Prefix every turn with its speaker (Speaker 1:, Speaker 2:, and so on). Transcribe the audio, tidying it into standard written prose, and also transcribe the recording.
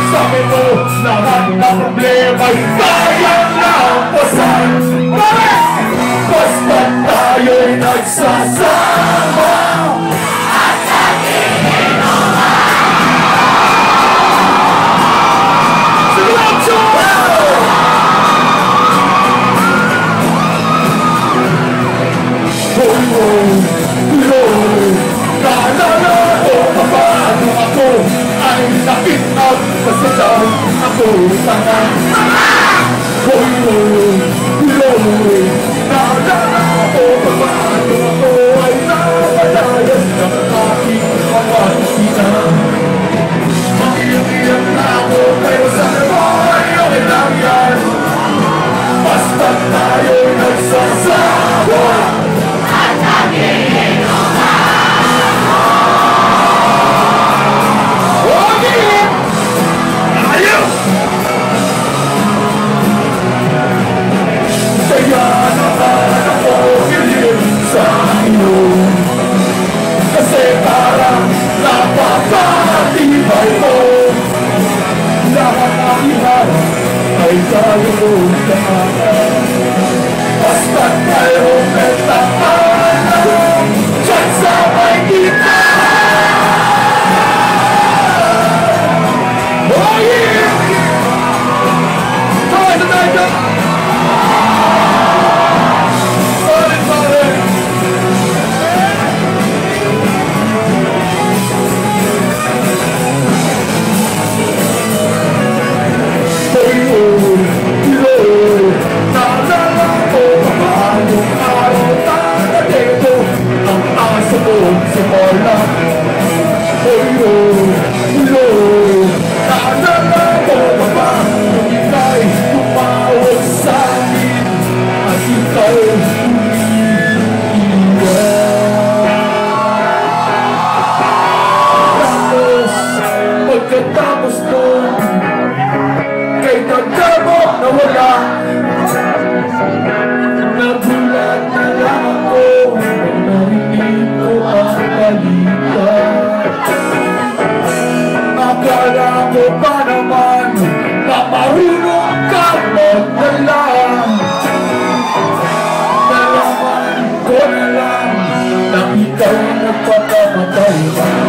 Speaker 1: Sabi mo, lahat ng problema'y kayang lampasan. Basta tayo'y nagsasama at nakikinuman. Silencio! Naalala ko paano ako ay nakitag kasadang ako sana. Naalala ko paano ako ay nawalayan ng aking mga isina. Makiyak na ako pero sana ay okay lang yan. Basta tayo'y nagsasawa at nakikinuman. Kaya naman ako hiling sa iyo, kasi parang napakatibay mo. Lahat ng ilan ay tayo lahat. Basta tayong nagtahanan dyan sa may gitna. Oh yeah! Tayo na tayo! Pagkatapos nun, kay tagdamo na wala, nagulat na lang ako nang narinig ko ang balita. Akala ko pa naman na marunong ka magdala. Nalaman ko na lang na ikaw nagpakamatay.